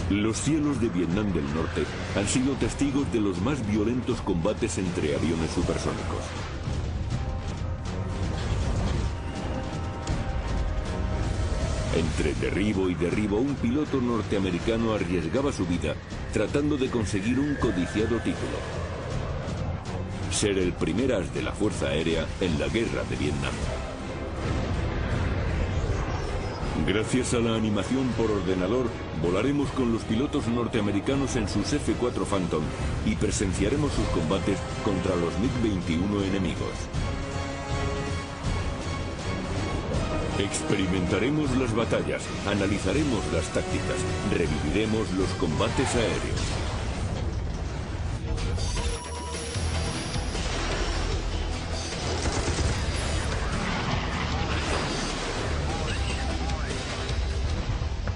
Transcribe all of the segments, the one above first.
Los cielos de Vietnam del Norte han sido testigos de los más violentos combates entre aviones supersónicos. Entre derribo y derribo, un piloto norteamericano arriesgaba su vida tratando de conseguir un codiciado título: ser el primer as de la Fuerza Aérea en la Guerra de Vietnam. Gracias a la animación por ordenador, volaremos con los pilotos norteamericanos en sus F-4 Phantom y presenciaremos sus combates contra los MiG-21 enemigos. Experimentaremos las batallas, analizaremos las tácticas, reviviremos los combates aéreos.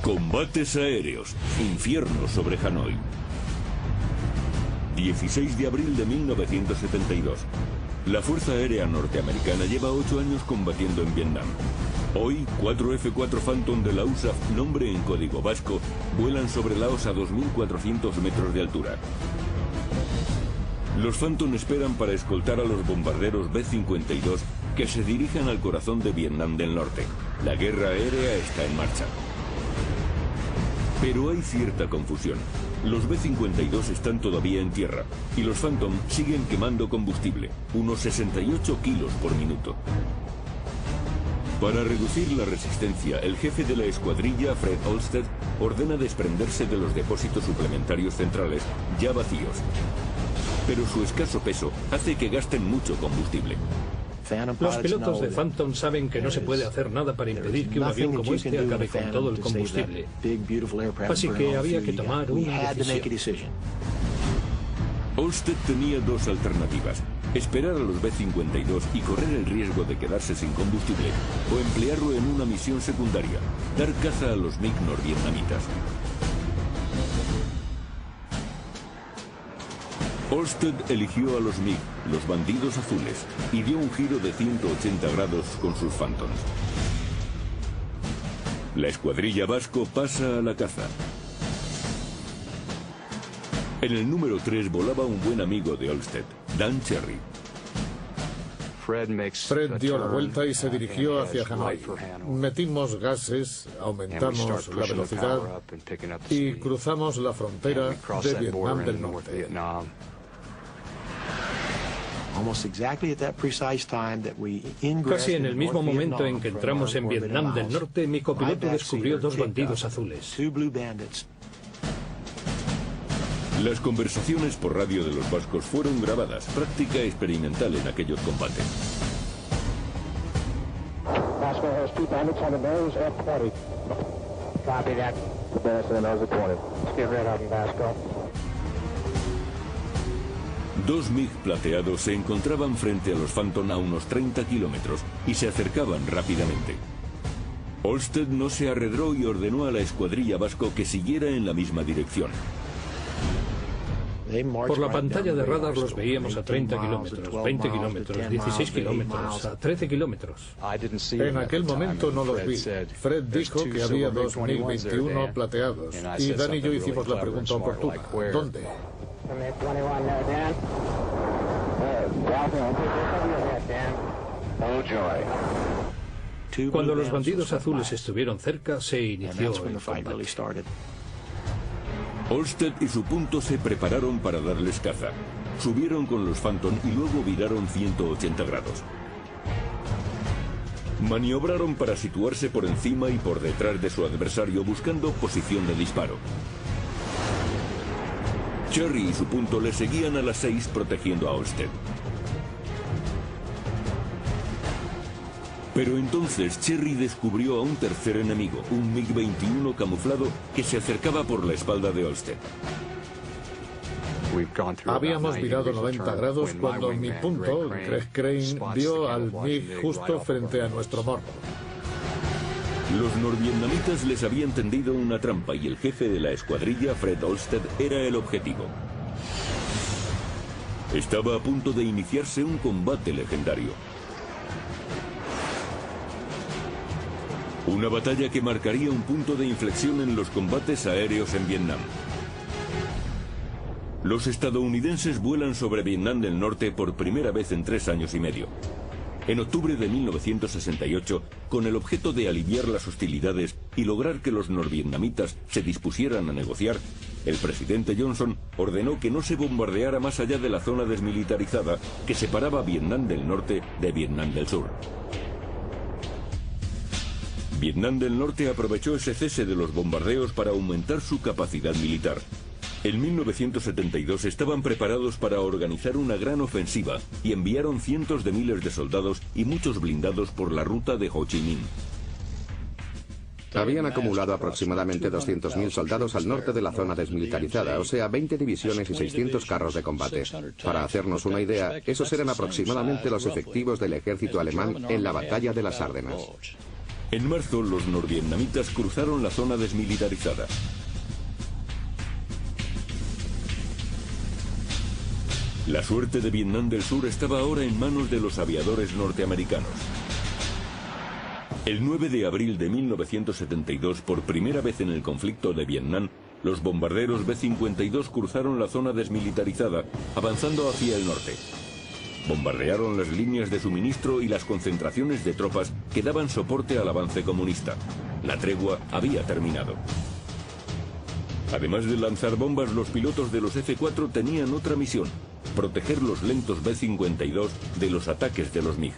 Combates aéreos, infierno sobre Hanoi. 16 de abril de 1972. La Fuerza Aérea Norteamericana lleva 8 años combatiendo en Vietnam. Hoy, 4 F-4 Phantom de la USAF, nombre en código vasco, vuelan sobre Laos a 2.400 metros de altura. Los Phantom esperan para escoltar a los bombarderos B-52 que se dirijan al corazón de Vietnam del Norte. La guerra aérea está en marcha. Pero hay cierta confusión. Los B-52 están todavía en tierra y los Phantom siguen quemando combustible, unos 68 kilos por minuto. Para reducir la resistencia, el jefe de la escuadrilla, Fred Olsted, ordena desprenderse de los depósitos suplementarios centrales, ya vacíos. Pero su escaso peso hace que gasten mucho combustible. Los pilotos de Phantom saben que no se puede hacer nada para impedir que un avión como este acabe con todo el combustible. Así que había que tomar una decisión. Olsted tenía dos alternativas: esperar a los B-52 y correr el riesgo de quedarse sin combustible, o emplearlo en una misión secundaria, dar caza a los MiG norvietnamitas. Olsted eligió a los MiG, los bandidos azules, y dio un giro de 180 grados con sus Phantoms. La escuadrilla vasco pasa a la caza. En el número 3 volaba un buen amigo de Olsted, Dan Cherry. Fred dio la vuelta y se dirigió hacia Hanoi. Metimos gases, aumentamos la velocidad y cruzamos la frontera de Vietnam del Norte. Casi en el mismo momento en que entramos en Vietnam del Norte, mi copiloto descubrió dos bandidos azules. Las conversaciones por radio de los vascos fueron grabadas, práctica experimental en aquellos combates. Dos MiG plateados se encontraban frente a los Phantom a unos 30 kilómetros y se acercaban rápidamente. Olsted no se arredró y ordenó a la escuadrilla vasco que siguiera en la misma dirección. Por la pantalla de radar los veíamos a 30 kilómetros, 20 kilómetros, 16 kilómetros, a 13 kilómetros. En aquel momento no los vi. Fred dijo que había dos MiG-21 plateados y Dan y yo hicimos la pregunta oportuna: ¿dónde? Cuando los bandidos azules estuvieron cerca, se inició el combate. Olsted y su punto se prepararon para darles caza. Subieron con los Phantom y luego viraron 180 grados. Maniobraron para situarse por encima y por detrás de su adversario buscando posición de disparo. Cherry y su punto le seguían a las 6 protegiendo a Olsted. Pero entonces Cherry descubrió a un tercer enemigo, un MiG-21 camuflado que se acercaba por la espalda de Olsted. Habíamos virado 90 grados cuando mi punto, Greg Crane, vio al MiG justo frente a nuestro morro. Los norvietnamitas les habían tendido una trampa y el jefe de la escuadrilla, Fred Olsted, era el objetivo. Estaba a punto de iniciarse un combate legendario. Una batalla que marcaría un punto de inflexión en los combates aéreos en Vietnam. Los estadounidenses vuelan sobre Vietnam del Norte por primera vez en 3 años y medio. En octubre de 1968, con el objeto de aliviar las hostilidades y lograr que los norvietnamitas se dispusieran a negociar, el presidente Johnson ordenó que no se bombardeara más allá de la zona desmilitarizada que separaba Vietnam del Norte de Vietnam del Sur. Vietnam del Norte aprovechó ese cese de los bombardeos para aumentar su capacidad militar. En 1972 estaban preparados para organizar una gran ofensiva y enviaron cientos de miles de soldados y muchos blindados por la ruta de Ho Chi Minh. Habían acumulado aproximadamente 200.000 soldados al norte de la zona desmilitarizada, o sea, 20 divisiones y 600 carros de combate. Para hacernos una idea, esos eran aproximadamente los efectivos del ejército alemán en la batalla de las Ardenas. En marzo, los norvietnamitas cruzaron la zona desmilitarizada. La suerte de Vietnam del Sur estaba ahora en manos de los aviadores norteamericanos. El 9 de abril de 1972, por primera vez en el conflicto de Vietnam, los bombarderos B-52 cruzaron la zona desmilitarizada, avanzando hacia el norte. Bombardearon las líneas de suministro y las concentraciones de tropas que daban soporte al avance comunista. La tregua había terminado. Además de lanzar bombas, los pilotos de los F-4 tenían otra misión: proteger los lentos B-52 de los ataques de los MiG.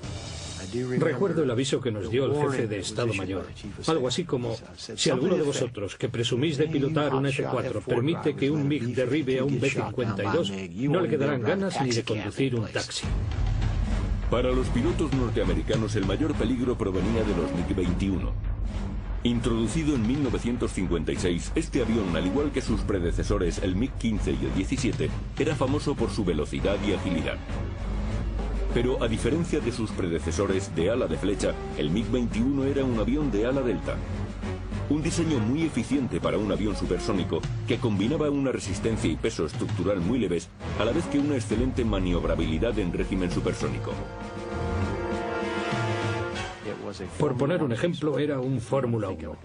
Recuerdo el aviso que nos dio el jefe de Estado Mayor. Algo así como: si alguno de vosotros que presumís de pilotar un F-4 permite que un MiG derribe a un B-52, no le quedarán ganas ni de conducir un taxi. Para los pilotos norteamericanos, el mayor peligro provenía de los MiG-21. Introducido en 1956, este avión, al igual que sus predecesores, el MiG-15 y el 17, era famoso por su velocidad y agilidad. Pero a diferencia de sus predecesores de ala de flecha, el MiG-21 era un avión de ala delta. Un diseño muy eficiente para un avión supersónico que combinaba una resistencia y peso estructural muy leves, a la vez que una excelente maniobrabilidad en régimen supersónico. Por poner un ejemplo, era un Fórmula 1.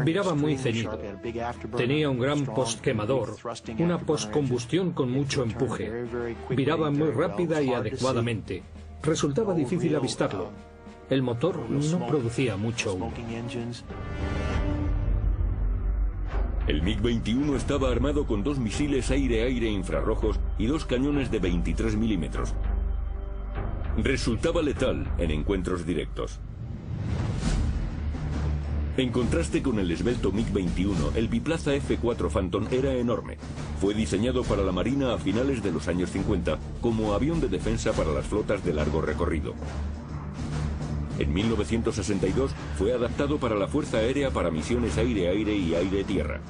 Viraba muy ceñido. Tenía un gran postquemador, una postcombustión con mucho empuje. Viraba muy rápida y adecuadamente. Resultaba difícil avistarlo. El motor no producía mucho humo. El MiG-21 estaba armado con 2 misiles aire-aire infrarrojos y 2 cañones de 23 milímetros. Resultaba letal en encuentros directos. En contraste con el esbelto MiG-21, el biplaza F-4 Phantom era enorme. Fue diseñado para la Marina a finales de los años 50 como avión de defensa para las flotas de largo recorrido. En 1962 fue adaptado para la Fuerza Aérea para misiones aire-aire y aire-tierra.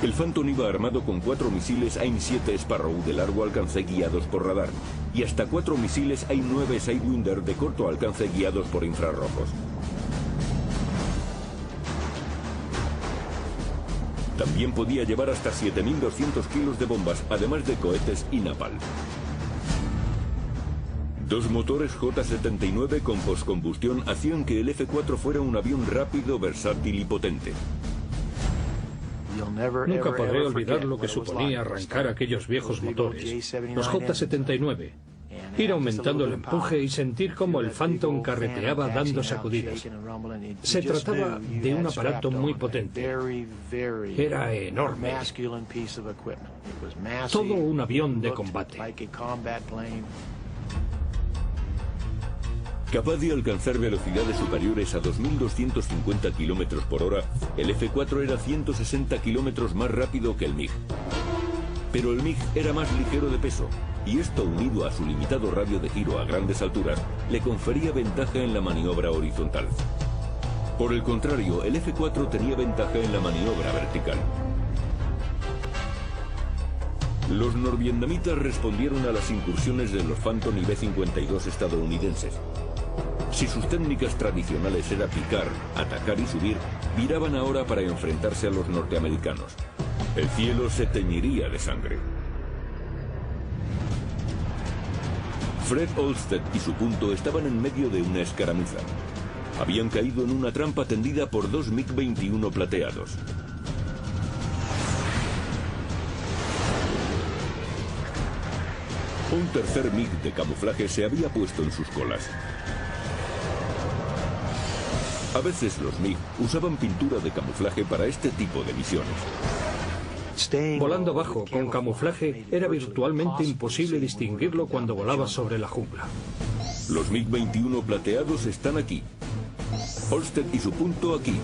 El Phantom iba armado con 4 misiles AIM-7 Sparrow de largo alcance guiados por radar y hasta 4 misiles AIM-9 Sidewinder de corto alcance guiados por infrarrojos. También podía llevar hasta 7.200 kilos de bombas, además de cohetes y napalm. 2 motores J-79 con postcombustión hacían que el F-4 fuera un avión rápido, versátil y potente. Nunca podré olvidar lo que suponía arrancar aquellos viejos motores, los J-79, ir aumentando el empuje y sentir cómo el Phantom carreteaba dando sacudidas. Se trataba de un aparato muy potente. Era enorme. Todo un avión de combate. Capaz de alcanzar velocidades superiores a 2.250 km por hora, el F-4 era 160 km más rápido que el MiG. Pero el MiG era más ligero de peso, y esto, unido a su limitado radio de giro a grandes alturas, le confería ventaja en la maniobra horizontal. Por el contrario, el F-4 tenía ventaja en la maniobra vertical. Los norvietnamitas respondieron a las incursiones de los Phantom y B-52 estadounidenses. Si sus técnicas tradicionales era picar, atacar y subir, viraban ahora para enfrentarse a los norteamericanos. El cielo se teñiría de sangre. Fred Olsted y su punto estaban en medio de una escaramuza. Habían caído en una trampa tendida por dos MiG-21 plateados. Un tercer MiG de camuflaje se había puesto en sus colas. A veces los MiG usaban pintura de camuflaje para este tipo de misiones. Volando bajo, con camuflaje, era virtualmente imposible distinguirlo cuando volaba sobre la jungla. Los MiG-21 plateados están aquí. Olsted y su punto aquí.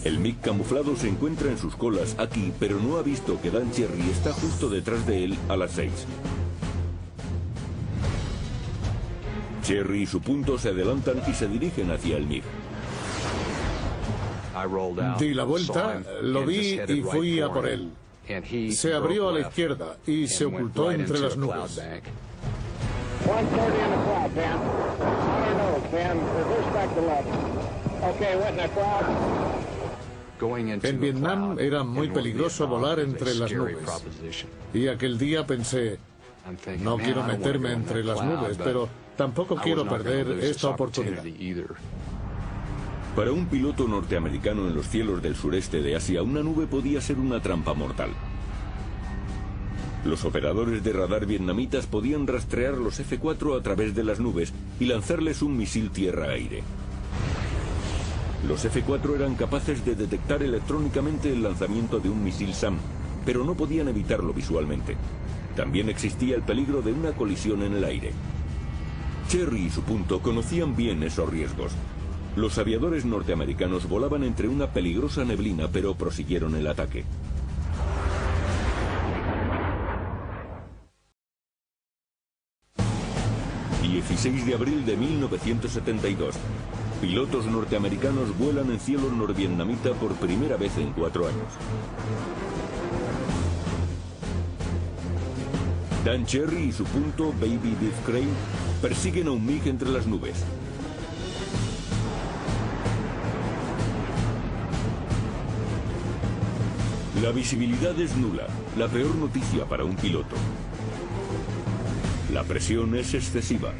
El MiG camuflado se encuentra en sus colas aquí, pero no ha visto que Dan Cherry está justo detrás de él a las 6. Cherry y su punto se adelantan y se dirigen hacia el MiG. Di la vuelta, lo vi y fui a por él. Se abrió a la izquierda y se ocultó entre las nubes. En Vietnam era muy peligroso volar entre las nubes. Y aquel día pensé, no quiero meterme entre las nubes, pero tampoco quiero perder esta oportunidad. Para un piloto norteamericano en los cielos del sureste de Asia, una nube podía ser una trampa mortal. Los operadores de radar vietnamitas podían rastrear los F-4 a través de las nubes y lanzarles un misil tierra-aire. Los F-4 eran capaces de detectar electrónicamente el lanzamiento de un misil SAM, pero no podían evitarlo visualmente. También existía el peligro de una colisión en el aire. Cherry y su punto conocían bien esos riesgos. Los aviadores norteamericanos volaban entre una peligrosa neblina, pero prosiguieron el ataque. El 16 de abril de 1972. Pilotos norteamericanos vuelan en cielo norvietnamita por primera vez en 4 años. Dan Cherry y su punto Baby Beef Crane persiguen a un MiG entre las nubes. La visibilidad es nula, la peor noticia para un piloto. La presión es excesiva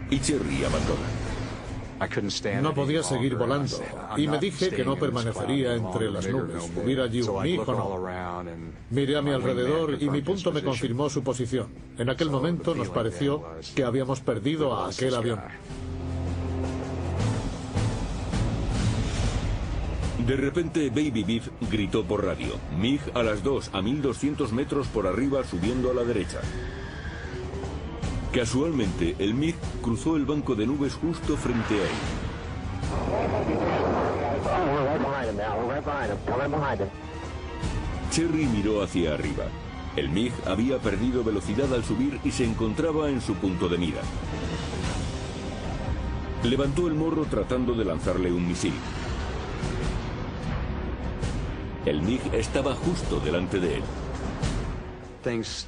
y Cherry abandona. No podía seguir volando y me dije que no permanecería entre las nubes. Hubiera allí un MiG o no. Miré a mi alrededor y mi punto me confirmó su posición. En aquel momento nos pareció que habíamos perdido a aquel avión. De repente Baby Beef gritó por radio. MiG a las 2 a 1200 metros por arriba subiendo a la derecha. Casualmente, el MiG cruzó el banco de nubes justo frente a él. Cherry miró hacia arriba. El MiG había perdido velocidad al subir y se encontraba en su punto de mira. Levantó el morro tratando de lanzarle un misil. El MiG estaba justo delante de él.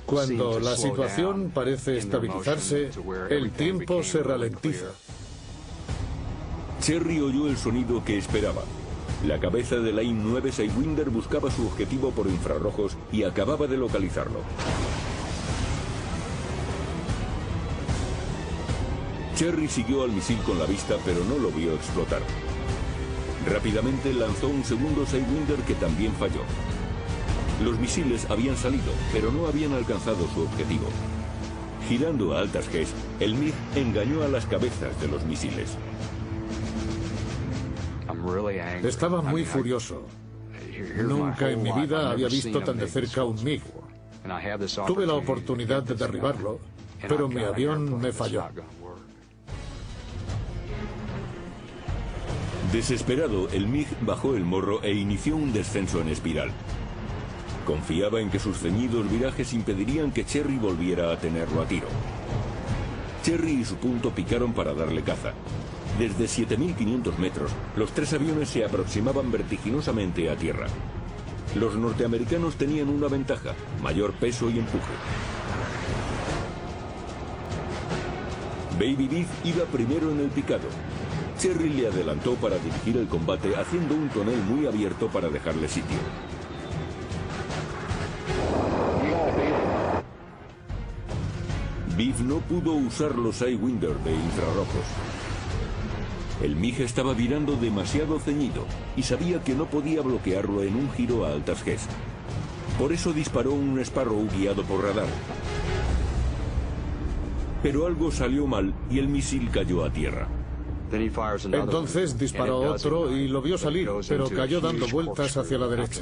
Cuando la situación parece estabilizarse, el tiempo se ralentiza. Cherry oyó el sonido que esperaba. La cabeza de Line 9 Sidewinder buscaba su objetivo por infrarrojos y acababa de localizarlo. Cherry siguió al misil con la vista, pero no lo vio explotar. Rápidamente lanzó un segundo Sidewinder que también falló. Los misiles habían salido, pero no habían alcanzado su objetivo. Girando a altas Gs, el MiG engañó a las cabezas de los misiles. Estaba muy furioso. Nunca en mi vida había visto tan de cerca un MiG. Tuve la oportunidad de derribarlo, pero mi avión me falló. Desesperado, el MiG bajó el morro e inició un descenso en espiral. Confiaba en que sus ceñidos virajes impedirían que Cherry volviera a tenerlo a tiro. Cherry y su punto picaron para darle caza. Desde 7.500 metros, los tres aviones se aproximaban vertiginosamente a tierra. Los norteamericanos tenían una ventaja: mayor peso y empuje. Baby Beef iba primero en el picado. Cherry le adelantó para dirigir el combate, haciendo un tonel muy abierto para dejarle sitio. Biff no pudo usar los Sidewinder de infrarrojos. El MiG estaba virando demasiado ceñido y sabía que no podía bloquearlo en un giro a altas Gs. Por eso disparó un Sparrow guiado por radar. Pero algo salió mal y el misil cayó a tierra. Entonces disparó otro y lo vio salir, pero cayó dando vueltas hacia la derecha.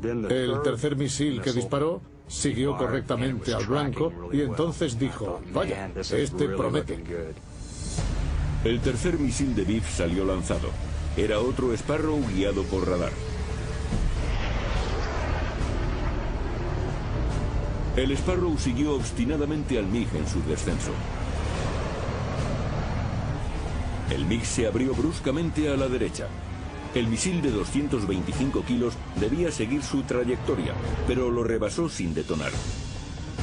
El tercer misil que disparó siguió correctamente al blanco y entonces dijo, vaya, este promete. El tercer misil de Biff salió lanzado. Era otro Sparrow guiado por radar. El Sparrow siguió obstinadamente al MiG en su descenso. El MiG se abrió bruscamente a la derecha. El misil de 225 kilos debía seguir su trayectoria, pero lo rebasó sin detonar.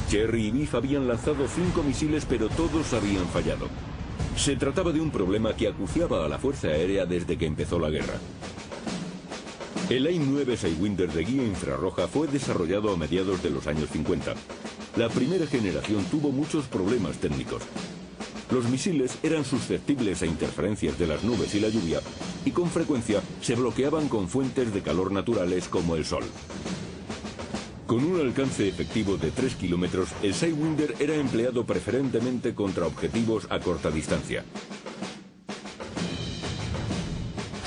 Cherry y Biff habían lanzado 5 misiles, pero todos habían fallado. Se trataba de un problema que acuciaba a la Fuerza Aérea desde que empezó la guerra. El AIM-9 Sidewinder de guía infrarroja fue desarrollado a mediados de los años 50. La primera generación tuvo muchos problemas técnicos. Los misiles eran susceptibles a interferencias de las nubes y la lluvia, y con frecuencia se bloqueaban con fuentes de calor naturales como el sol. Con un alcance efectivo de 3 kilómetros, el Sidewinder era empleado preferentemente contra objetivos a corta distancia.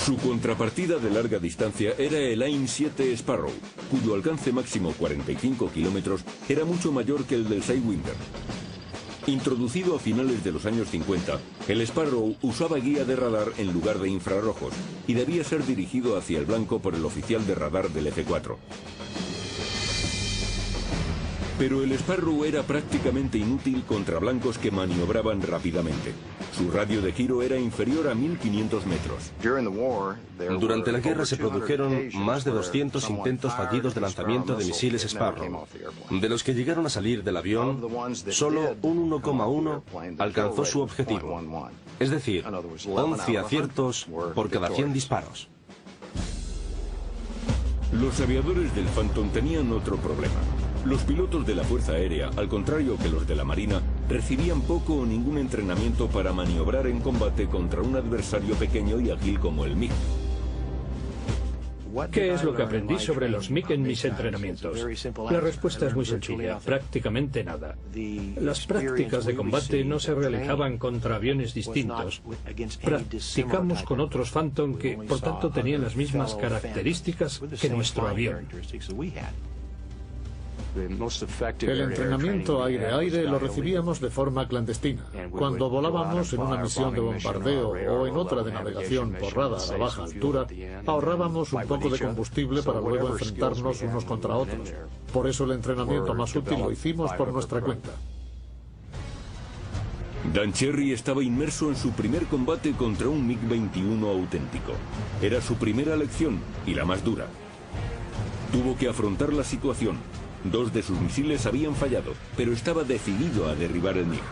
Su contrapartida de larga distancia era el AIM-7 Sparrow, cuyo alcance máximo 45 kilómetros era mucho mayor que el del Sidewinder. Introducido a finales de los años 50, el Sparrow usaba guía de radar en lugar de infrarrojos y debía ser dirigido hacia el blanco por el oficial de radar del F-4. Pero el Sparrow era prácticamente inútil contra blancos que maniobraban rápidamente. Su radio de giro era inferior a 1500 metros. Durante la guerra se produjeron más de 200 intentos fallidos de lanzamiento de misiles Sparrow. De los que llegaron a salir del avión, solo un 1,1 alcanzó su objetivo. Es decir, 11 aciertos por cada 100 disparos. Los aviadores del Phantom tenían otro problema. Los pilotos de la Fuerza Aérea, al contrario que los de la Marina, recibían poco o ningún entrenamiento para maniobrar en combate contra un adversario pequeño y ágil como el MiG. ¿Qué es lo que aprendí sobre los MiG en mis entrenamientos? La respuesta es muy sencilla, prácticamente nada. Las prácticas de combate no se realizaban contra aviones distintos. Practicamos con otros Phantom que, por tanto, tenían las mismas características que nuestro avión. El entrenamiento aire-aire lo recibíamos de forma clandestina. Cuando volábamos en una misión de bombardeo o en otra de navegación por radar a baja altura, ahorrábamos un poco de combustible para luego enfrentarnos unos contra otros. Por eso el entrenamiento más útil lo hicimos por nuestra cuenta. Dan Cherry estaba inmerso en su primer combate contra un MiG-21 auténtico. Era su primera lección y la más dura. Tuvo que afrontar la situación. 2 de sus misiles habían fallado, pero estaba decidido a derribar el MiG.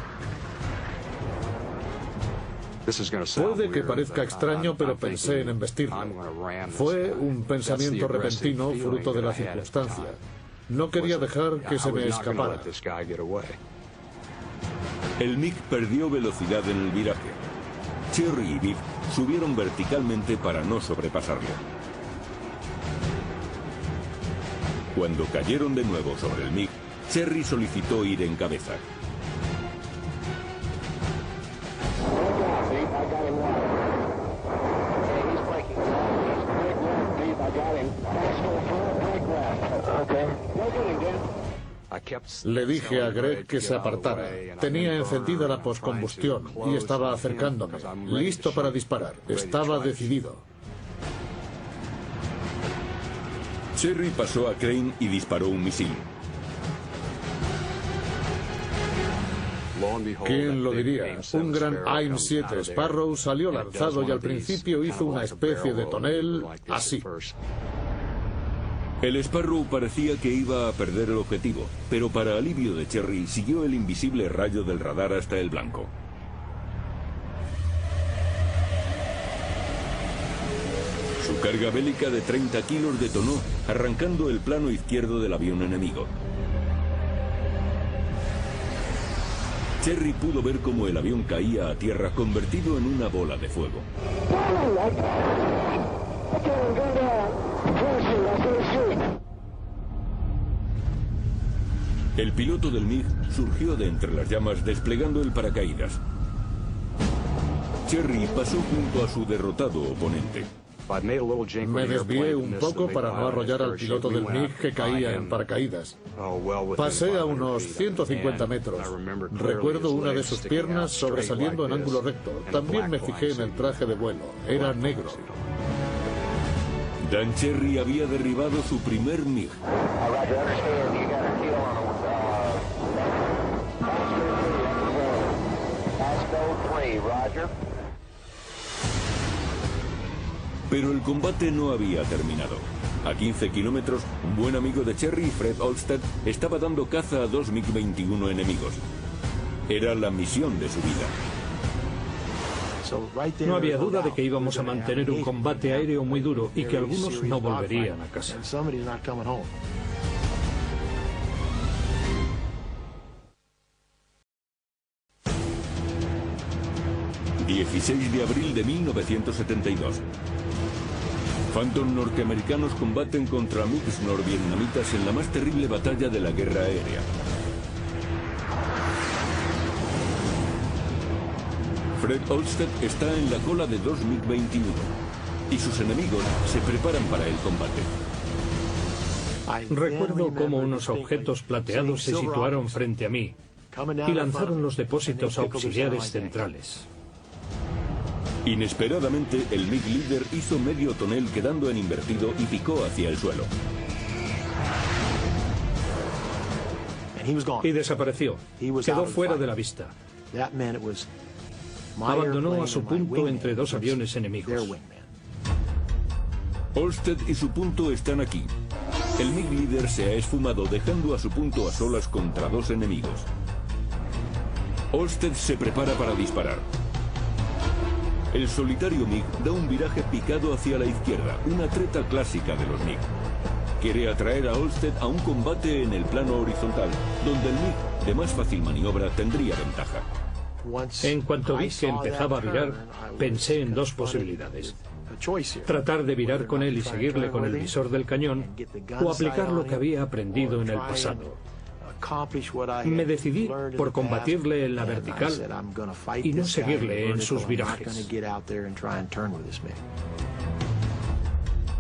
Puede que parezca extraño, pero pensé en embestirlo. Fue un pensamiento repentino, fruto de la circunstancia. No quería dejar que se me escapara. El MiG perdió velocidad en el viraje. Cherry y Biff subieron verticalmente para no sobrepasarlo. Cuando cayeron de nuevo sobre el MiG, Cherry solicitó ir en cabeza. Le dije a Greg que se apartara. Tenía encendida la poscombustión y estaba acercándome, listo para disparar. Estaba decidido. Cherry pasó a Crane y disparó un misil. ¿Quién lo diría? Un gran AIM-7 Sparrow salió lanzado y al principio hizo una especie de tonel así. El Sparrow parecía que iba a perder el objetivo, pero para alivio de Cherry siguió el invisible rayo del radar hasta el blanco. Su carga bélica de 30 kilos detonó, arrancando el plano izquierdo del avión enemigo. Cherry pudo ver cómo el avión caía a tierra convertido en una bola de fuego. El piloto del MiG surgió de entre las llamas desplegando el paracaídas. Cherry pasó junto a su derrotado oponente. Me desvié un poco para no arrollar al piloto del MiG que caía en paracaídas. Pasé a unos 150 metros. Recuerdo una de sus piernas sobresaliendo en ángulo recto. También me fijé en el traje de vuelo. Era negro. Dan Cherry había derribado su primer MiG. Pero el combate no había terminado. A 15 kilómetros, un buen amigo de Cherry, Fred Olsted, estaba dando caza a 2 MiG-21 enemigos. Era la misión de su vida. No había duda de que íbamos a mantener un combate aéreo muy duro y que algunos no volverían a casa. 16 de abril de 1972. Phantom norteamericanos combaten contra MiGs norvietnamitas en la más terrible batalla de la guerra aérea. Fred Olsted está en la cola de 2 MiG-21 y sus enemigos se preparan para el combate. Recuerdo cómo unos objetos plateados se situaron frente a mí y lanzaron los depósitos auxiliares centrales. Inesperadamente, el MiG líder hizo medio tonel quedando en invertido y picó hacia el suelo. Y desapareció. Quedó fuera de la vista. Abandonó a su punto entre dos aviones enemigos. Olsted y su punto están aquí. El MiG líder se ha esfumado dejando a su punto a solas contra dos enemigos. Olsted se prepara para disparar. El solitario MiG da un viraje picado hacia la izquierda, una treta clásica de los MiG. Quiere atraer a Olsted a un combate en el plano horizontal, donde el MiG, de más fácil maniobra, tendría ventaja. En cuanto vi que empezaba a virar, pensé en dos posibilidades. Tratar de virar con él y seguirle con el visor del cañón, o aplicar lo que había aprendido en el pasado. Me decidí por combatirle en la vertical y no seguirle en sus virajes.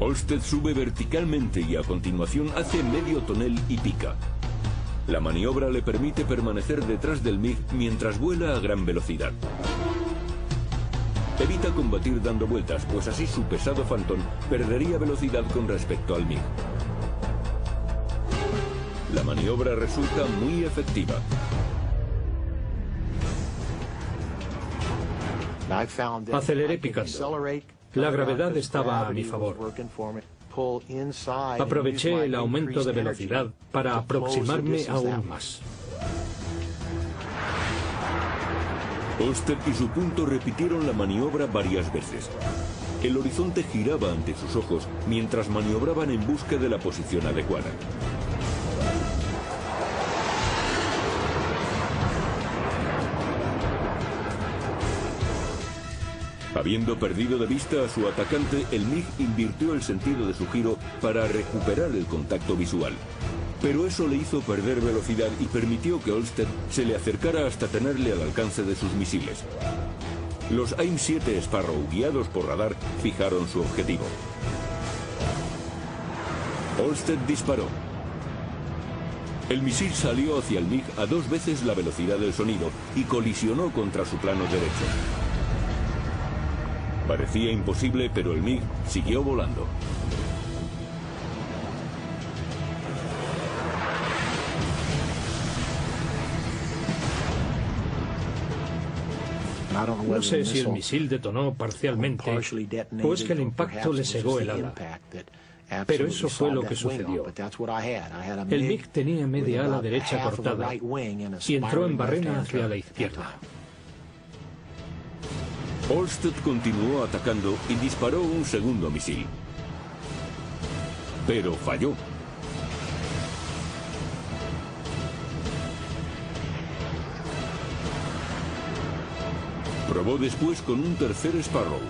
Olsted sube verticalmente y a continuación hace medio tonel y pica. La maniobra le permite permanecer detrás del MiG mientras vuela a gran velocidad. Evita combatir dando vueltas, pues así su pesado Phantom perdería velocidad con respecto al MiG. La maniobra resulta muy efectiva. Aceleré picando. La gravedad estaba a mi favor. Aproveché el aumento de velocidad para aproximarme aún más. Olsted y su punto repitieron la maniobra varias veces. El horizonte giraba ante sus ojos mientras maniobraban en busca de la posición adecuada. Habiendo perdido de vista a su atacante, el MiG invirtió el sentido de su giro para recuperar el contacto visual. Pero eso le hizo perder velocidad y permitió que Olsted se le acercara hasta tenerle al alcance de sus misiles. Los AIM-7 Sparrow, guiados por radar, fijaron su objetivo. Olsted disparó. El misil salió hacia el MiG a 2 veces la velocidad del sonido y colisionó contra su plano derecho. Parecía imposible, pero el MiG siguió volando. No sé si el misil detonó parcialmente o es que el impacto le cegó el ala. Pero eso fue lo que sucedió. El MiG tenía media ala derecha cortada y entró en barrena hacia la izquierda. Olsted continuó atacando y disparó un segundo misil. Pero falló. Probó después con un tercer Sparrow.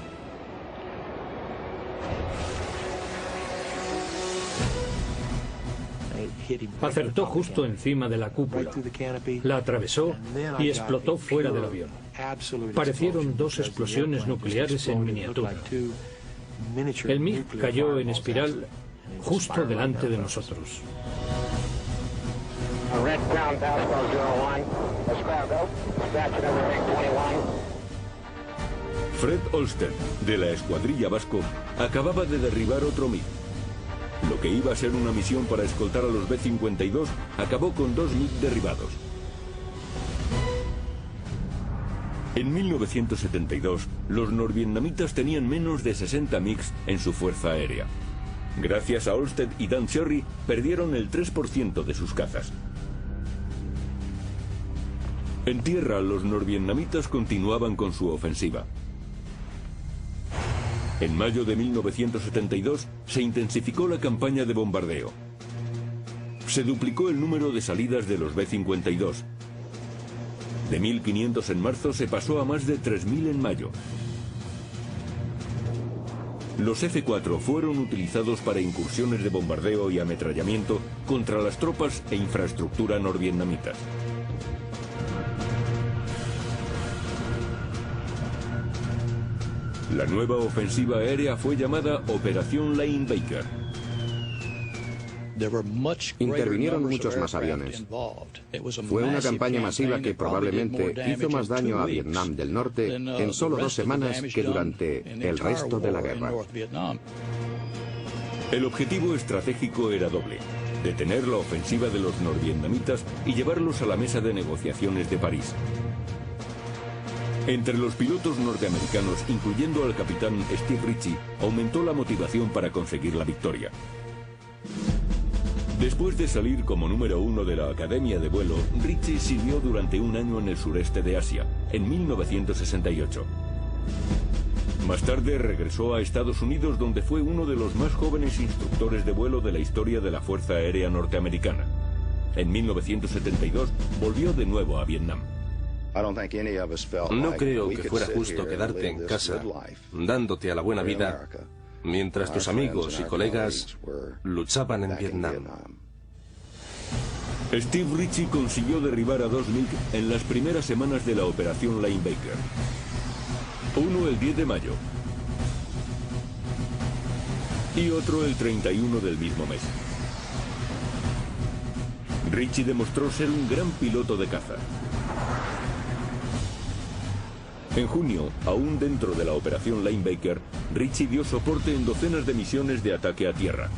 Acertó justo encima de la cúpula, la atravesó y explotó fuera del avión. Parecieron dos explosiones nucleares en miniatura. El MiG cayó en espiral justo delante de nosotros. Fred Olsted, de la escuadrilla Vasco, acababa de derribar otro MiG. Lo que iba a ser una misión para escoltar a los B-52 acabó con 2 MiG derribados. En 1972, los norvietnamitas tenían menos de 60 MiGs en su fuerza aérea. Gracias a Olsted y Dan Cherry, perdieron el 3% de sus cazas. En tierra, los norvietnamitas continuaban con su ofensiva. En mayo de 1972 se intensificó la campaña de bombardeo. Se duplicó el número de salidas de los B-52. De 1.500 en marzo se pasó a más de 3.000 en mayo. Los F-4 fueron utilizados para incursiones de bombardeo y ametrallamiento contra las tropas e infraestructura norvietnamitas. La nueva ofensiva aérea fue llamada Operación Linebacker. Intervinieron muchos más aviones. Fue una campaña masiva que probablemente hizo más daño a Vietnam del Norte en solo 2 semanas que durante el resto de la guerra. El objetivo estratégico era doble: detener la ofensiva de los norvietnamitas y llevarlos a la mesa de negociaciones de París. Entre los pilotos norteamericanos, incluyendo al capitán Steve Ritchie, aumentó la motivación para conseguir la victoria. Después de salir como número 1 de la Academia de Vuelo, Ritchie sirvió durante un año en el sureste de Asia, en 1968. Más tarde regresó a Estados Unidos, donde fue uno de los más jóvenes instructores de vuelo de la historia de la Fuerza Aérea Norteamericana. En 1972 volvió de nuevo a Vietnam. No creo que fuera justo quedarte en casa, dándote a la buena vida, mientras tus amigos y colegas luchaban en Vietnam. Steve Ritchie consiguió derribar a 2 MiG en las primeras semanas de la Operación Linebacker. Uno el 10 de mayo y otro el 31 del mismo mes. Ritchie demostró ser un gran piloto de caza. En junio, aún dentro de la Operación Linebacker, Ritchie dio soporte en docenas de misiones de ataque a tierra.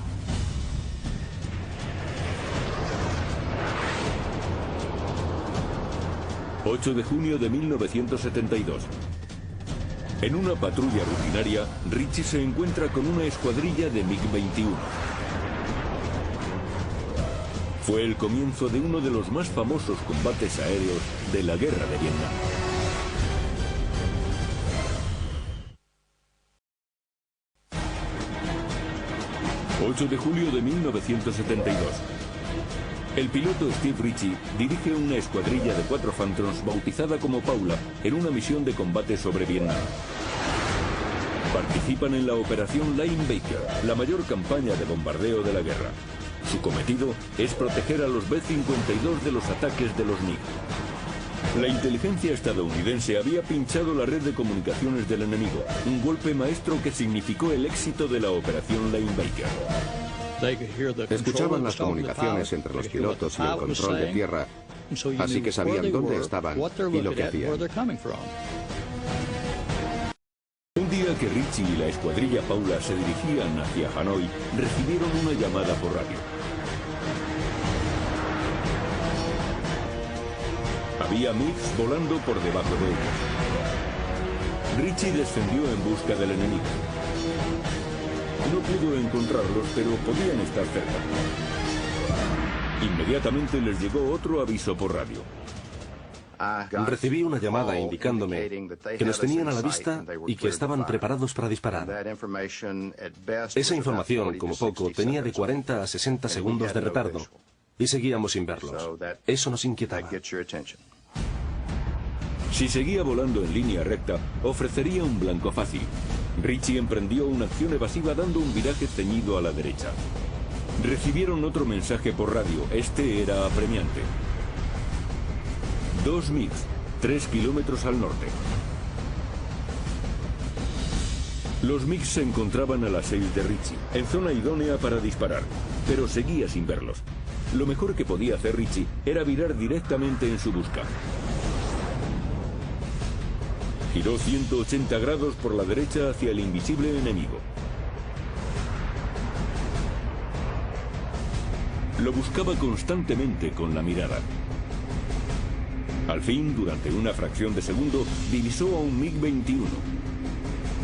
...8 de junio de 1972... En una patrulla rutinaria, Ritchie se encuentra con una escuadrilla de MiG-21. Fue el comienzo de uno de los más famosos combates aéreos de la Guerra de Vietnam. 8 de julio de 1972. El piloto Steve Ritchie dirige una escuadrilla de 4 Phantoms bautizada como Paula en una misión de combate sobre Vietnam. Participan en la Operación Linebacker, la mayor campaña de bombardeo de la guerra. Su cometido es proteger a los B-52 de los ataques de los MiG. La inteligencia estadounidense había pinchado la red de comunicaciones del enemigo, un golpe maestro que significó el éxito de la Operación Linebacker. Escuchaban las comunicaciones entre los pilotos y el control de tierra, así que sabían dónde estaban y lo que hacían. Un día que Ritchie y la escuadrilla Paula se dirigían hacia Hanoi, recibieron una llamada por radio. Había MiGs volando por debajo de ellos. Ritchie descendió en busca del enemigo. No pudo encontrarlos, pero podían estar cerca. Inmediatamente les llegó otro aviso por radio. Recibí una llamada indicándome que nos tenían a la vista y que estaban preparados para disparar. Esa información, como poco, tenía de 40 a 60 segundos de retardo y seguíamos sin verlos. Eso nos inquietaba. Si seguía volando en línea recta, ofrecería un blanco fácil. Ritchie emprendió una acción evasiva dando un viraje ceñido a la derecha. Recibieron otro mensaje por radio. Este era apremiante. 2 MiGs, 3 kilómetros al norte. Los MiGs se encontraban a las 6 de Ritchie, en zona idónea para disparar, pero seguía sin verlos. Lo mejor que podía hacer Ritchie era virar directamente en su busca. Giró 180 grados por la derecha hacia el invisible enemigo. Lo buscaba constantemente con la mirada. Al fin, durante una fracción de segundo, divisó a un MiG-21.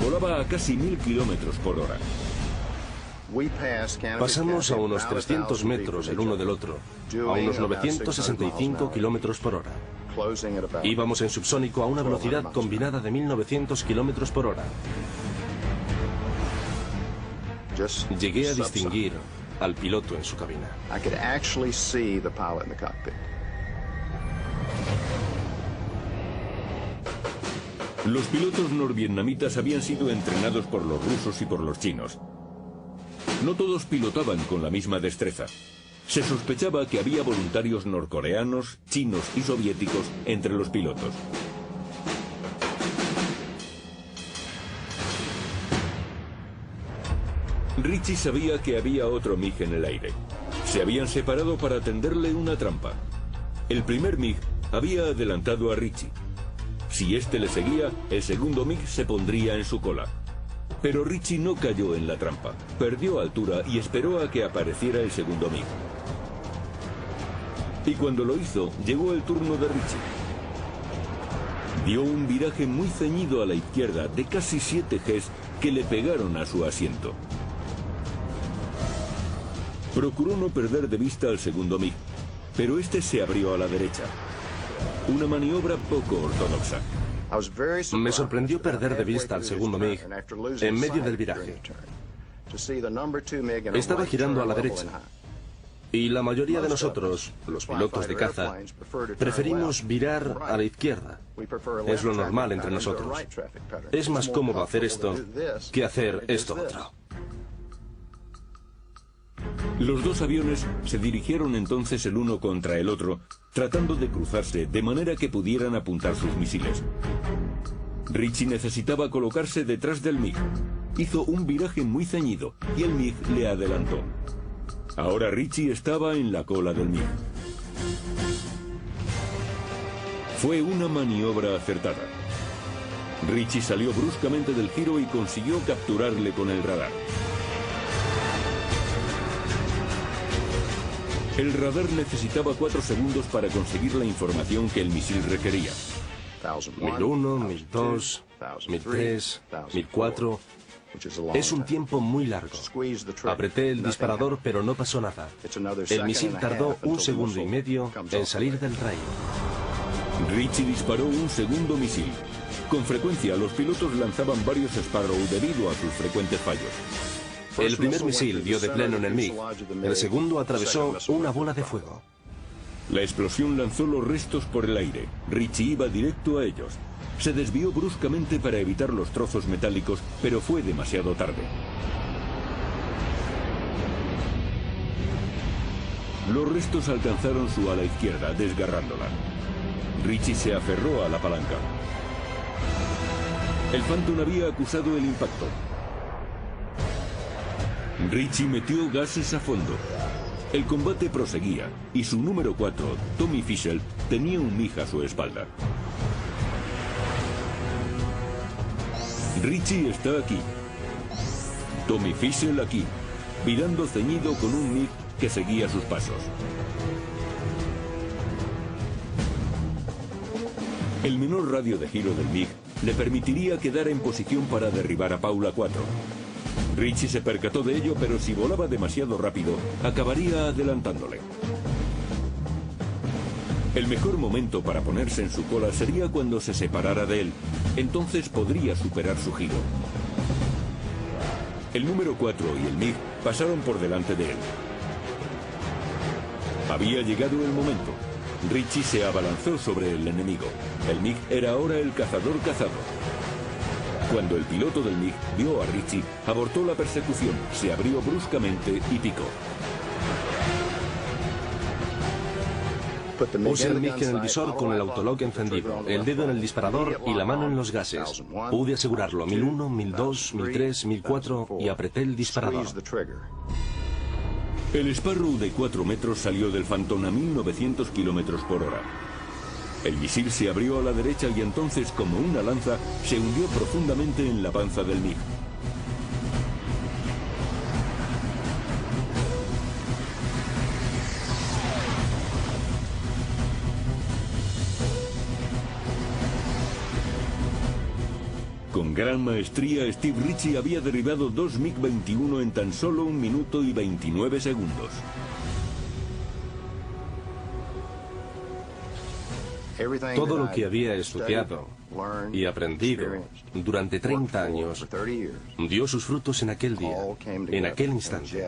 Volaba a casi 1000 kilómetros por hora. Pasamos a unos 300 metros el uno del otro, a unos 965 kilómetros por hora. Íbamos en subsónico a una velocidad combinada de 1900 kilómetros por hora. Llegué a distinguir al piloto en su cabina. Los pilotos norvietnamitas habían sido entrenados por los rusos y por los chinos. No todos pilotaban con la misma destreza. Se sospechaba que había voluntarios norcoreanos, chinos y soviéticos entre los pilotos. Ritchie sabía que había otro MiG en el aire. Se habían separado para tenderle una trampa. El primer MiG había adelantado a Ritchie. Si este le seguía, el segundo MiG se pondría en su cola. Pero Ritchie no cayó en la trampa. Perdió altura y esperó a que apareciera el segundo MiG. Y cuando lo hizo, llegó el turno de Ritchie. Dio un viraje muy ceñido a la izquierda de casi 7 Gs que le pegaron a su asiento. Procuró no perder de vista al segundo MiG, pero este se abrió a la derecha. Una maniobra poco ortodoxa. Me sorprendió perder de vista al segundo MiG en medio del viraje. Estaba girando a la derecha. Y la mayoría de nosotros, los pilotos de caza, preferimos virar a la izquierda. Es lo normal entre nosotros. Es más cómodo hacer esto que hacer esto otro. Los dos aviones se dirigieron entonces el uno contra el otro, tratando de cruzarse de manera que pudieran apuntar sus misiles. Ritchie necesitaba colocarse detrás del MiG. Hizo un viraje muy ceñido y el MiG le adelantó. Ahora Ritchie estaba en la cola del MiG. Fue una maniobra acertada. Ritchie salió bruscamente del giro y consiguió capturarle con el radar. El radar necesitaba 4 segundos para conseguir la información que el misil requería. 1001, 1002, 1003, 1004... Es un tiempo muy largo. Apreté el disparador, pero no pasó nada. El misil tardó 1,5 segundos en salir del rayo. Ritchie disparó un segundo misil. Con frecuencia, los pilotos lanzaban varios Sparrow debido a sus frecuentes fallos. El primer misil dio de pleno en el MiG. El segundo atravesó una bola de fuego. La explosión lanzó los restos por el aire. Ritchie iba directo a ellos. Se desvió bruscamente para evitar los trozos metálicos, pero fue demasiado tarde. Los restos alcanzaron su ala izquierda, desgarrándola. Ritchie se aferró a la palanca. El Phantom había acusado el impacto. Ritchie metió gases a fondo. El combate proseguía, y su número 4, Tommy Fischel, tenía un MiG a su espalda. Ritchie está aquí. Tommy Fischel aquí, virando ceñido con un MiG que seguía sus pasos. El menor radio de giro del MiG le permitiría quedar en posición para derribar a Paula 4. Ritchie se percató de ello, pero si volaba demasiado rápido, acabaría adelantándole. El mejor momento para ponerse en su cola sería cuando se separara de él. Entonces podría superar su giro. El número 4 y el MiG pasaron por delante de él. Había llegado el momento. Ritchie se abalanzó sobre el enemigo. El MiG era ahora el cazador cazado. Cuando el piloto del MiG vio a Ritchie, abortó la persecución, se abrió bruscamente y picó. Puse el MiG en el visor con el autolock encendido, el dedo en el disparador y la mano en los gases. Pude asegurarlo, 1001, 1002, 1003, 1004 y apreté el disparador. El Sparrow de 4 metros salió del Phantom a 1900 kilómetros por hora. El misil se abrió a la derecha y entonces, como una lanza, se hundió profundamente en la panza del MiG. Con gran maestría, Steve Ritchie había derribado 2 MiG-21 en tan solo 1 minuto y 29 segundos. Todo lo que había estudiado y aprendido durante 30 años dio sus frutos en aquel día, en aquel instante.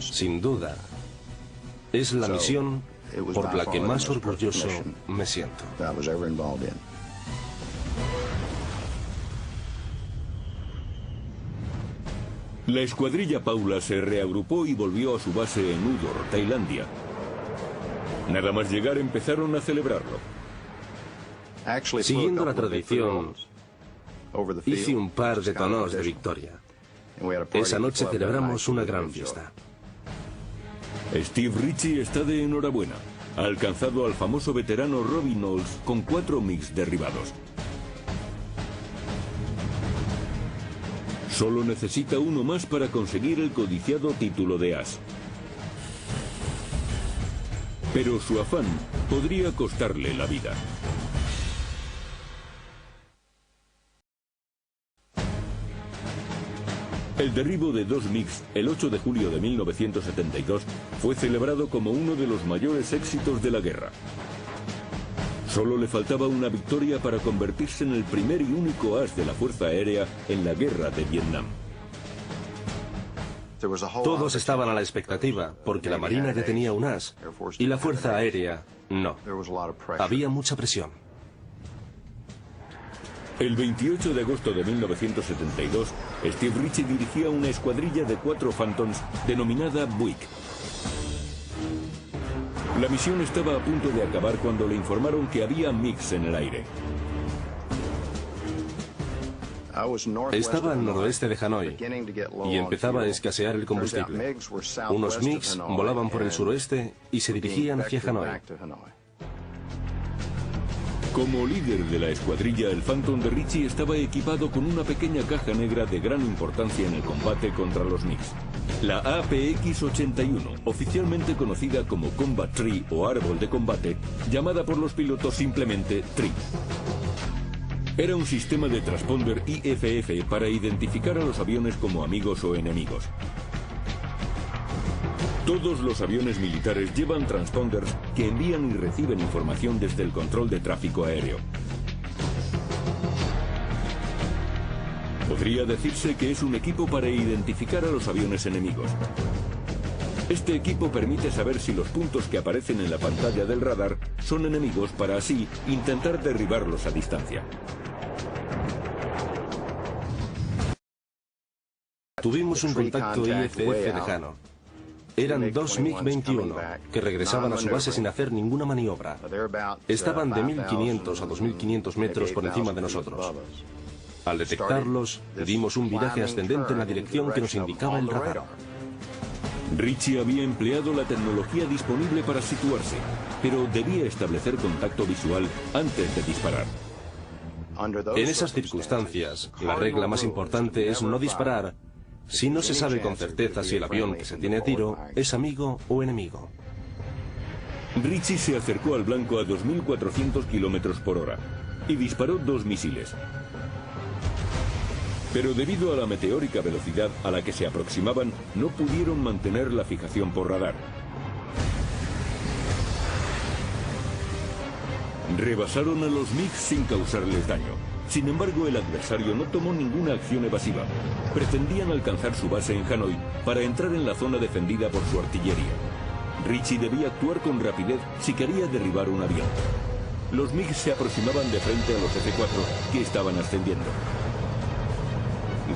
Sin duda, es la misión por la que más orgulloso me siento. La escuadrilla Paula se reagrupó y volvió a su base en Udor, Tailandia. Nada más llegar empezaron a celebrarlo. Siguiendo la tradición, hice un par de tonos de victoria. Esa noche celebramos una gran fiesta. Steve Ritchie está de enhorabuena. Ha alcanzado al famoso veterano Robbie Knowles con 4 MiGs derribados. Solo necesita uno más para conseguir el codiciado título de as. Pero su afán podría costarle la vida. El derribo de 2 MiGs el 8 de julio de 1972 fue celebrado como uno de los mayores éxitos de la guerra. Solo le faltaba una victoria para convertirse en el primer y único as de la Fuerza Aérea en la guerra de Vietnam. Todos estaban a la expectativa, porque la Marina ya tenía un as, y la Fuerza Aérea no. Había mucha presión. El 28 de agosto de 1972, Steve Ritchie dirigía una escuadrilla de 4 Phantoms denominada Buick. La misión estaba a punto de acabar cuando le informaron que había MiGs en el aire. Estaba al noroeste de Hanoi y empezaba a escasear el combustible. Unos MiGs volaban por el suroeste y se dirigían hacia Hanoi. Como líder de la escuadrilla, el Phantom de Ritchie estaba equipado con una pequeña caja negra de gran importancia en el combate contra los MiGs. La APX-81, oficialmente conocida como Combat Tree o Árbol de Combate, llamada por los pilotos simplemente Tree. Era un sistema de transponder IFF para identificar a los aviones como amigos o enemigos. Todos los aviones militares llevan transponders que envían y reciben información desde el control de tráfico aéreo. Podría decirse que es un equipo para identificar a los aviones enemigos. Este equipo permite saber si los puntos que aparecen en la pantalla del radar son enemigos para así intentar derribarlos a distancia. Tuvimos un contacto IFF lejano. Eran 2 MiG-21 que regresaban a su base sin hacer ninguna maniobra. Estaban de 1500 a 2500 metros por encima de nosotros. Al detectarlos, dimos un viraje ascendente en la dirección que nos indicaba el radar. Ritchie había empleado la tecnología disponible para situarse, pero debía establecer contacto visual antes de disparar. En esas circunstancias, la regla más importante es no disparar si no se sabe con certeza si el avión que se tiene a tiro es amigo o enemigo. Ritchie se acercó al blanco a 2400 kilómetros por hora y disparó 2 misiles. Pero debido a la meteórica velocidad a la que se aproximaban, no pudieron mantener la fijación por radar. Rebasaron a los MiGs sin causarles daño. Sin embargo, el adversario no tomó ninguna acción evasiva. Pretendían alcanzar su base en Hanoi para entrar en la zona defendida por su artillería. Ritchie debía actuar con rapidez si quería derribar un avión. Los MiG se aproximaban de frente a los F-4 que estaban ascendiendo.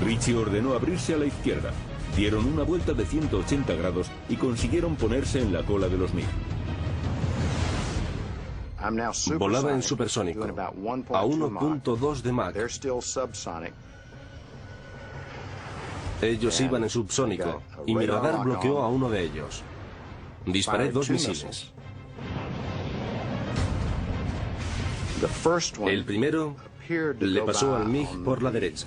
Ritchie ordenó abrirse a la izquierda. Dieron una vuelta de 180 grados y consiguieron ponerse en la cola de los MiG. Volaba en supersónico, a 1.2 de Mach. Ellos iban en subsónico y mi radar bloqueó a uno de ellos. Disparé 2 misiles. El primero le pasó al MiG por la derecha.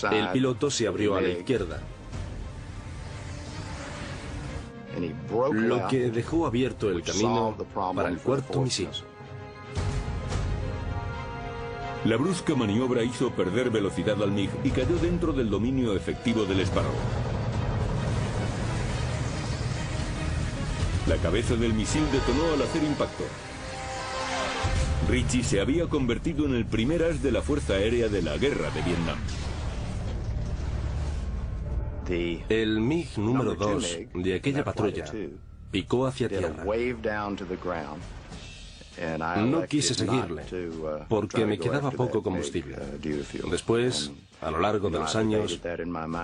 El piloto se abrió a la izquierda, lo que dejó abierto el camino para el cuarto misil. La brusca maniobra hizo perder velocidad al MiG y cayó dentro del dominio efectivo del Sparrow. La cabeza del misil detonó al hacer impacto. Ritchie se había convertido en el primer as de la Fuerza Aérea de la Guerra de Vietnam. El MiG número 2 de aquella patrulla picó hacia tierra. No quise seguirle, porque me quedaba poco combustible. Después, a lo largo de los años,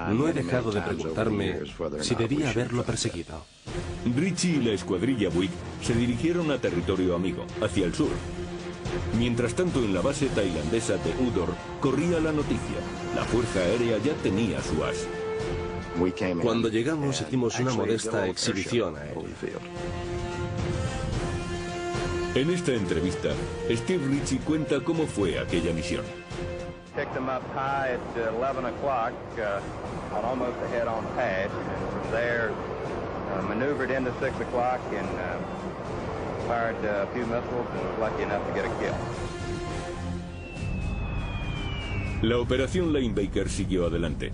no he dejado de preguntarme si debía haberlo perseguido. Ritchie y la escuadrilla Buick se dirigieron a territorio amigo, hacia el sur. Mientras tanto, en la base tailandesa de Udor corría la noticia. La Fuerza Aérea ya tenía su as. Cuando llegamos hicimos una modesta exhibición aérea. En esta entrevista, Steve Ritchie cuenta cómo fue aquella misión. Picked them up high at 11 o'clock on almost a head-on pass, and from there maneuvered into 6 o'clock and fired a few missiles and was lucky enough to get a kill. La operación Linebacker siguió adelante.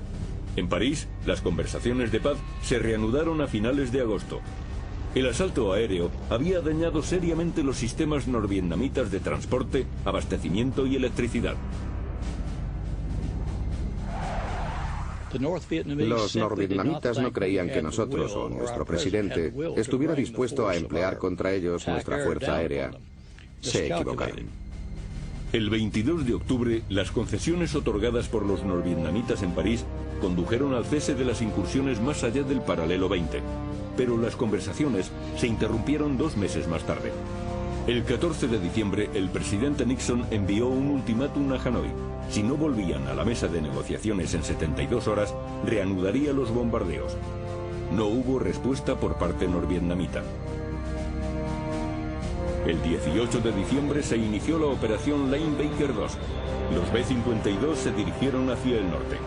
En París, las conversaciones de paz se reanudaron a finales de agosto. El asalto aéreo había dañado seriamente los sistemas norvietnamitas de transporte, abastecimiento y electricidad. Los norvietnamitas no creían que nosotros o nuestro presidente estuviera dispuesto a emplear contra ellos nuestra fuerza aérea. Se equivocaron. El 22 de octubre, las concesiones otorgadas por los norvietnamitas en París condujeron al cese de las incursiones más allá del paralelo 20. Pero las conversaciones se interrumpieron 2 meses más tarde. El 14 de diciembre, el presidente Nixon envió un ultimátum a Hanoi. Si no volvían a la mesa de negociaciones en 72 horas, reanudaría los bombardeos. No hubo respuesta por parte norvietnamita. El 18 de diciembre se inició la operación Linebacker 2. Los B-52 se dirigieron hacia el norte.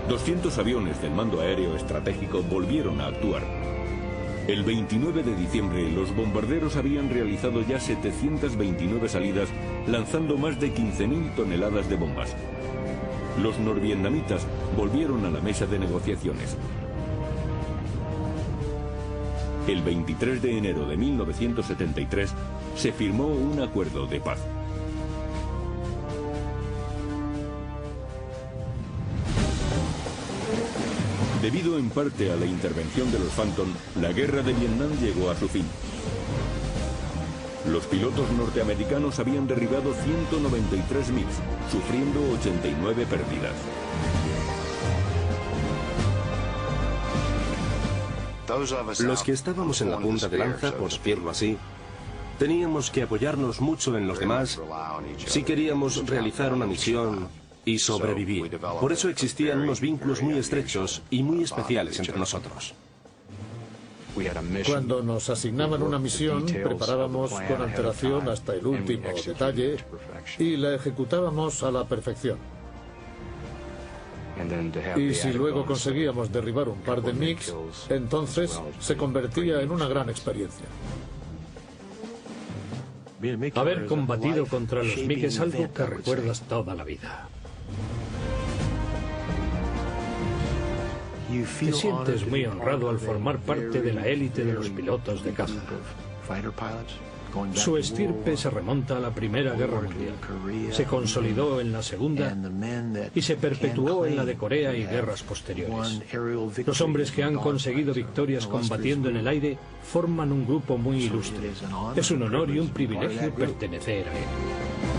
200 aviones del Mando Aéreo Estratégico volvieron a actuar. El 29 de diciembre, los bombarderos habían realizado ya 729 salidas, lanzando más de 15.000 toneladas de bombas. Los norvietnamitas volvieron a la mesa de negociaciones. El 23 de enero de 1973 se firmó un acuerdo de paz. Debido en parte a la intervención de los Phantom, la guerra de Vietnam llegó a su fin. Los pilotos norteamericanos habían derribado 193 MiGs, sufriendo 89 pérdidas. Los que estábamos en la punta de lanza, por decirlo así, teníamos que apoyarnos mucho en los demás si queríamos realizar una misión y sobrevivir. Por eso existían unos vínculos muy estrechos y muy especiales entre nosotros. Cuando nos asignaban una misión, preparábamos con antelación hasta el último detalle y la ejecutábamos a la perfección. Y si luego conseguíamos derribar un par de MiGs, entonces se convertía en una gran experiencia. Haber combatido contra los MiG es algo que recuerdas toda la vida. Te sientes muy honrado al formar parte de la élite de los pilotos de caza. Su estirpe se remonta a la Primera Guerra Mundial, se consolidó en la Segunda y se perpetuó en la de Corea y guerras posteriores. Los hombres que han conseguido victorias combatiendo en el aire forman un grupo muy ilustre. Es un honor y un privilegio pertenecer a él.